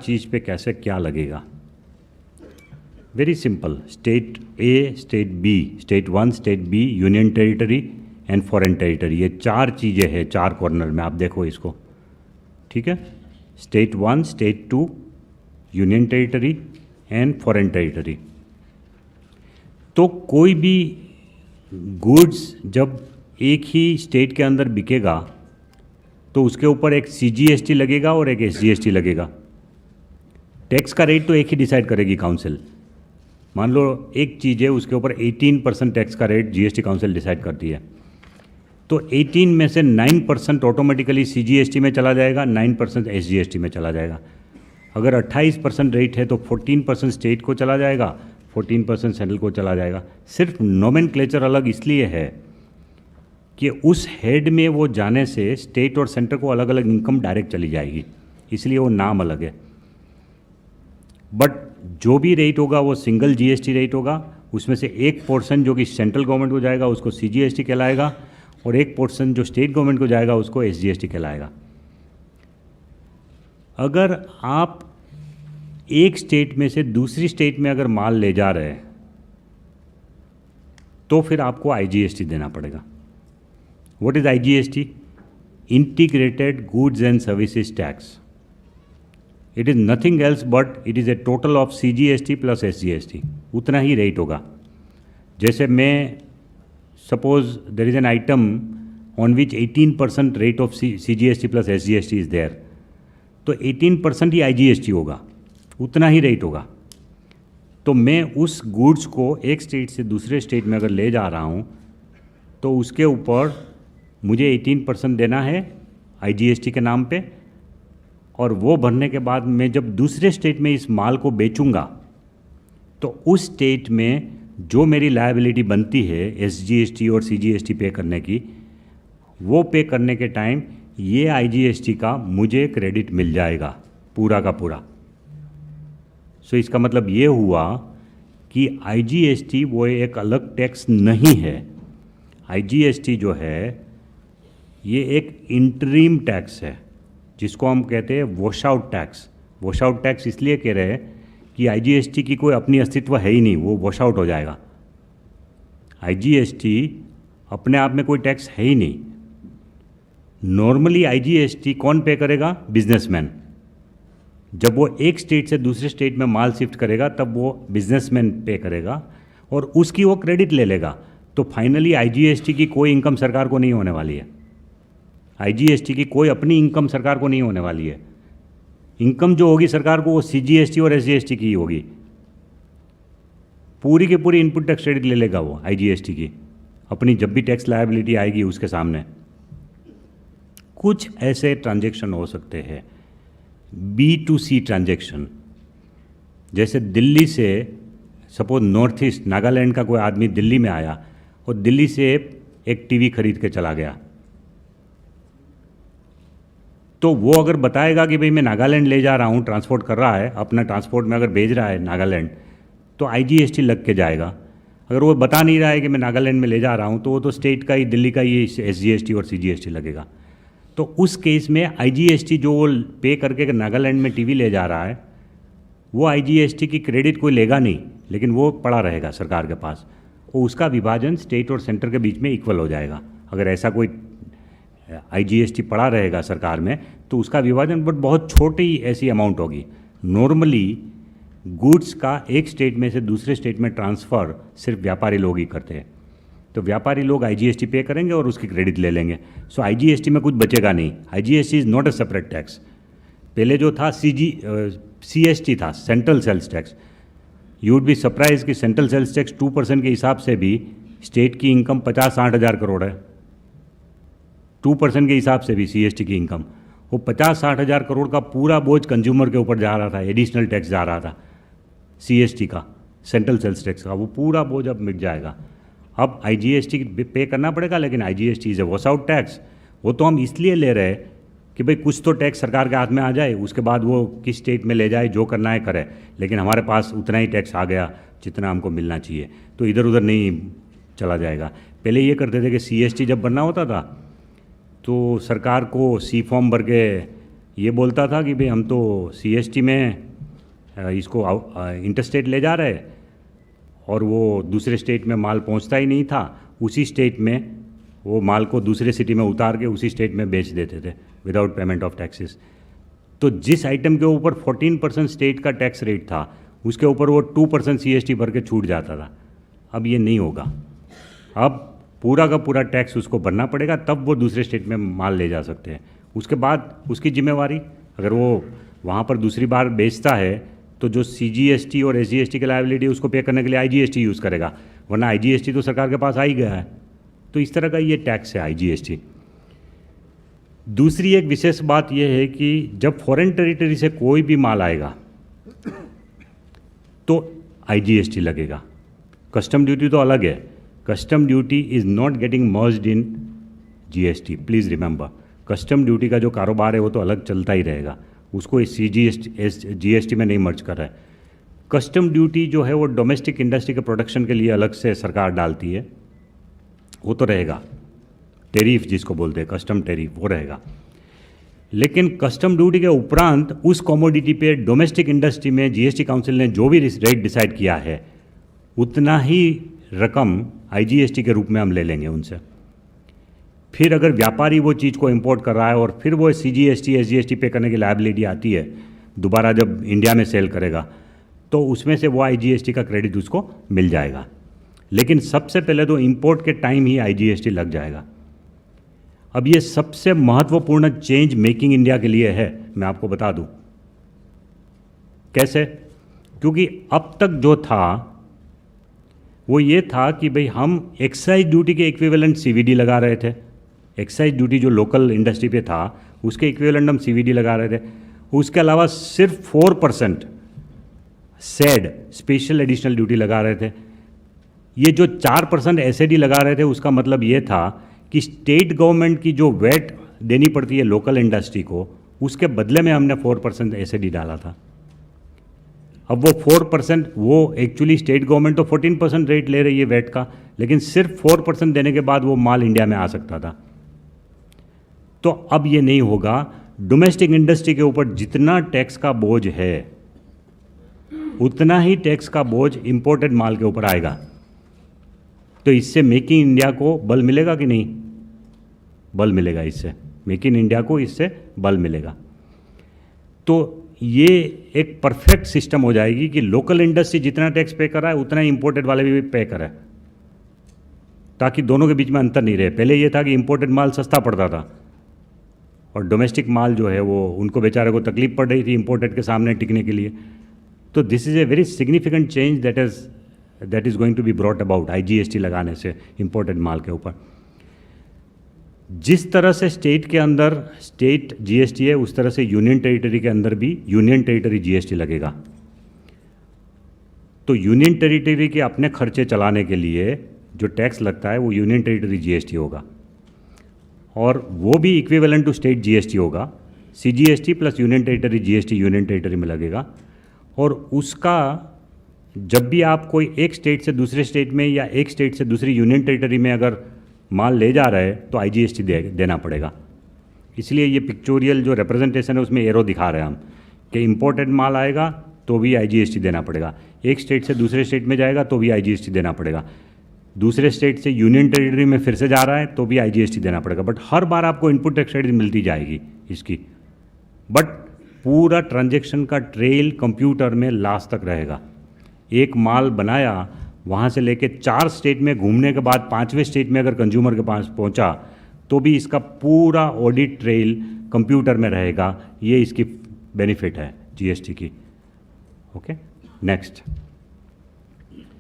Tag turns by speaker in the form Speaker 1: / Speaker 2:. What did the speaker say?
Speaker 1: चीज़ पे कैसे क्या लगेगा। Very simple, state A, state B, state 1, state B, union territory and foreign territory, ये चार चीज़ें हैं चार कॉर्नर में, आप देखो इसको, ठीक है। State 1, state 2, union territory and foreign territory. तो कोई भी गुड्स जब एक ही स्टेट के अंदर बिकेगा तो उसके ऊपर एक CGST लगेगा और एक SGST लगेगा। टैक्स का रेट तो एक ही डिसाइड करेगी काउंसिल। मान लो एक चीज़ है, उसके ऊपर 18% टैक्स का रेट GST काउंसिल डिसाइड करती है, तो 18 में से 9% ऑटोमेटिकली CGST में चला जाएगा, 9% SGST में चला जाएगा। अगर 28% रेट है तो 14% स्टेट को चला जाएगा, 14% सेंट्रल को चला जाएगा। सिर्फ नोमेनक्लेचर अलग इसलिए है कि उस हेड में वो जाने से स्टेट और सेंटर को अलग अलग इनकम डायरेक्ट चली जाएगी, इसलिए वो नाम अलग है। बट जो भी रेट होगा वो सिंगल GST रेट होगा। उसमें से एक पोर्शन जो कि सेंट्रल गवर्नमेंट को जाएगा उसको CGST कहलाएगा, और एक पोर्शन जो स्टेट गवर्नमेंट को जाएगा उसको SGST कहलाएगा। अगर आप एक स्टेट में से दूसरी स्टेट में अगर माल ले जा रहे हैं तो फिर आपको IGST देना पड़ेगा। What is IGST? Integrated Goods and Services Tax. It is nothing else but it is a total of CGST plus SGST. उतना ही रेट होगा। जैसे मैं suppose there is an item on which 18% rate of CGST plus SGST is there, तो 18% ही IGST होगा, उतना ही rate होगा। तो मैं उस गुड्स को एक स्टेट से दूसरे स्टेट में अगर ले जा रहा हूँ तो उसके ऊपर मुझे 18% देना है IGST के नाम पे, और वो भरने के बाद मैं जब दूसरे स्टेट में इस माल को बेचूंगा तो उस स्टेट में जो मेरी लायबिलिटी बनती है SGST और CGST पे करने की, वो पे करने के टाइम ये IGST का मुझे क्रेडिट मिल जाएगा पूरा का पूरा। सो इसका मतलब ये हुआ कि IGST वो एक अलग टैक्स नहीं है। IGST जो है ये एक इंटरिम टैक्स है जिसको हम कहते हैं wash out tax. Wash out tax इसलिए कह रहे हैं कि IGST की कोई अपनी अस्तित्व है ही नहीं, वो वॉश आउट हो जाएगा। IGST अपने आप में कोई टैक्स है ही नहीं। नॉर्मली IGST कौन पे करेगा? बिजनेसमैन। जब वो एक स्टेट से दूसरे स्टेट में माल शिफ्ट करेगा तब वो बिजनेसमैन पे करेगा और उसकी वो क्रेडिट ले लेगा। तो फाइनली IGST की कोई इनकम सरकार को नहीं होने वाली है। IGST की कोई अपनी इनकम सरकार को नहीं होने वाली है। इनकम जो होगी सरकार को वो CGST और SGST की ही होगी। पूरी की पूरी इनपुट टैक्स क्रेडिट ले लेगा वो IGST की, अपनी जब भी टैक्स लायबिलिटी आएगी उसके सामने। कुछ ऐसे ट्रांजैक्शन हो सकते हैं B2C ट्रांजैक्शन, जैसे दिल्ली से सपोज नॉर्थ ईस्ट नागालैंड का कोई आदमी दिल्ली में आया और दिल्ली से एक टीवी खरीद के चला गया, तो वो अगर बताएगा कि भाई मैं नागालैंड ले जा रहा हूँ, ट्रांसपोर्ट कर रहा है, अपना ट्रांसपोर्ट में अगर भेज रहा है नागालैंड, तो IGST लग के जाएगा। अगर वो बता नहीं रहा है कि मैं नागालैंड में ले जा रहा हूँ तो वो तो स्टेट का ही, दिल्ली का ही SGST और CGST लगेगा। तो उस केस में IGST जो वो पे करके नागालैंड में टीवी ले जा रहा है वो IGST की क्रेडिट कोई लेगा नहीं, लेकिन वो पड़ा रहेगा सरकार के पास। वो उसका विभाजन स्टेट और सेंटर के बीच में इक्वल हो जाएगा। अगर ऐसा कोई IGST पड़ा रहेगा सरकार में तो उसका विभाजन बट बहुत छोटी ऐसी अमाउंट होगी। नॉर्मली गुड्स का एक स्टेट में से दूसरे स्टेट में ट्रांसफ़र सिर्फ व्यापारी लोग ही करते हैं, तो व्यापारी लोग IGST पे करेंगे और उसकी क्रेडिट ले लेंगे। सो IGST में कुछ बचेगा नहीं। IGST is not a separate tax. पहले जो था CST था, central sales tax. You would be surprise कि सेंट्रल सेल्स टैक्स 2% के हिसाब से भी स्टेट की इनकम 50-60 हज़ार करोड़ है। 2% के हिसाब से भी CST की इनकम, वो 50-60 हज़ार करोड़ का पूरा बोझ कंज्यूमर के ऊपर जा रहा था, एडिशनल टैक्स जा रहा था CST का, सेंट्रल सेल्स टैक्स का, वो पूरा बोझ अब मिट जाएगा। अब IGST पे करना पड़ेगा, लेकिन IGST is a wash out tax. वो तो हम इसलिए ले रहे हैं कि भाई कुछ तो टैक्स सरकार के हाथ में आ जाए, उसके बाद वो किस स्टेट में ले जाए, जो करना है करे, लेकिन हमारे पास उतना ही टैक्स आ गया जितना हमको मिलना चाहिए, तो इधर उधर नहीं चला जाएगा। पहले ये करते थे कि CST जब बनना होता था तो सरकार को C फॉर्म भर के ये बोलता था कि भाई हम तो CST में इसको इंटरस्टेट ले जा रहे, और वो दूसरे स्टेट में माल पहुंचता ही नहीं था, उसी स्टेट में वो माल को दूसरे सिटी में उतार के उसी स्टेट में बेच देते थे विदाउट पेमेंट ऑफ टैक्सेस। तो जिस आइटम के ऊपर 14% स्टेट का टैक्स रेट था, उसके ऊपर वो 2% CST भर के छूट जाता था। अब ये नहीं होगा, अब पूरा का पूरा टैक्स उसको भरना पड़ेगा, तब वो दूसरे स्टेट में माल ले जा सकते हैं। उसके बाद उसकी जिम्मेवारी, अगर वो वहाँ पर दूसरी बार बेचता है तो जो CGST और SGST की लायबिलिटी उसको पे करने के लिए IGST यूज़ करेगा, वरना IGST तो सरकार के पास आ ही गया है। तो इस तरह का ये टैक्स है IGST। दूसरी एक विशेष बात यह है कि जब फॉरेन टेरिटरी से कोई भी माल आएगा तो IGST लगेगा। कस्टम ड्यूटी तो अलग है, custom duty is not getting merged in GST, please remember. Custom duty का जो कारोबार है वो तो अलग चलता ही रहेगा, उसको इस GST में नहीं मर्ज कर रहा है। कस्टम ड्यूटी जो है वो डोमेस्टिक इंडस्ट्री के प्रोडक्शन के लिए अलग से सरकार डालती है, वो तो रहेगा। टेरिफ जिसको बोलते हैं कस्टम टेरिफ, वो रहेगा। लेकिन कस्टम ड्यूटी के उपरांत उस कमोडिटी पे डोमेस्टिक इंडस्ट्री में GST काउंसिल ने जो भी रेट डिसाइड किया है, उतना ही रकम IGST के रूप में हम ले लेंगे उनसे। फिर अगर व्यापारी वो चीज़ को इंपोर्ट कर रहा है और फिर वो CGST SGST पे करने की लायबिलिटी आती है दोबारा जब इंडिया में सेल करेगा, तो उसमें से वो IGST का क्रेडिट उसको मिल जाएगा। लेकिन सबसे पहले तो इंपोर्ट के टाइम ही IGST लग जाएगा। अब ये सबसे महत्वपूर्ण चेंज मेकिंग इंडिया के लिए है, मैं आपको बता दूं कैसे। क्योंकि अब तक जो था वो ये था कि भाई हम एक्साइज ड्यूटी के इक्विवेलेंट CVD लगा रहे थे। एक्साइज ड्यूटी जो लोकल इंडस्ट्री पे था उसके इक्विवेलेंट हम CVD लगा रहे थे। उसके अलावा सिर्फ 4% SAD स्पेशल एडिशनल ड्यूटी लगा रहे थे। ये जो 4% SAD लगा रहे थे उसका मतलब ये था कि स्टेट गवर्नमेंट की जो वैट देनी पड़ती है लोकल इंडस्ट्री को, उसके बदले में हमने 4% SAD डाला था। अब वो 4%, वो एक्चुअली स्टेट गवर्नमेंट तो 14% रेट ले रही है वैट का, लेकिन सिर्फ 4% देने के बाद वो माल इंडिया में आ सकता था। तो अब ये नहीं होगा। डोमेस्टिक इंडस्ट्री के ऊपर जितना टैक्स का बोझ है उतना ही टैक्स का बोझ इंपोर्टेड माल के ऊपर आएगा। तो इससे मेक इन इंडिया को बल मिलेगा कि नहीं? बल मिलेगा। इससे मेक इन इंडिया को इससे बल मिलेगा। तो ये एक परफेक्ट सिस्टम हो जाएगी कि लोकल इंडस्ट्री जितना टैक्स पे कर रहा है उतना ही इंपोर्टेड वाले भी पे करे, ताकि दोनों के बीच में अंतर नहीं रहे। पहले ये था कि इंपोर्टेड माल सस्ता पड़ता था और डोमेस्टिक माल जो है वो उनको बेचारे को तकलीफ पड़ रही थी इंपोर्टेड के सामने टिकने के लिए। तो this is a very significant change that is going to be brought about IGST लगाने से इंपोर्टेड माल के ऊपर। जिस तरह से स्टेट के अंदर स्टेट GST है, उस तरह से यूनियन टेरिटरी के अंदर भी यूनियन टेरिटरी GST लगेगा। तो यूनियन टेरिटरी के अपने खर्चे चलाने के लिए जो टैक्स लगता है वो यूनियन टेरिटरी GST होगा, और वो भी इक्विवेलेंट टू स्टेट GST होगा। CGST plus union territory GST union territory में लगेगा। और उसका जब भी आप कोई एक स्टेट से दूसरे स्टेट में या एक स्टेट से दूसरी यूनियन टेरिटरी में अगर माल ले जा रहे हैं तो IGST देना पड़ेगा। इसलिए ये पिक्चोरियल जो रिप्रेजेंटेशन है उसमें एरो दिखा रहे हैं हम कि इंपोर्टेड माल आएगा तो भी IGST देना पड़ेगा, एक स्टेट से दूसरे स्टेट में जाएगा तो भी IGST देना पड़ेगा, दूसरे स्टेट से यूनियन टेरिटरी में फिर से जा रहा है तो भी IGST देना पड़ेगा। बट हर बार आपको इनपुट टैक्स क्रेडिट मिलती जाएगी इसकी, बट पूरा ट्रांजैक्शन का ट्रेल कंप्यूटर में लास्ट तक रहेगा। एक माल बनाया, वहाँ से लेके 4 स्टेट में घूमने के बाद 5वें स्टेट में अगर कंज्यूमर के पास पहुँचा तो भी इसका पूरा ऑडिट ट्रेल कंप्यूटर में रहेगा। ये इसकी बेनिफिट है GST की। Okay, next.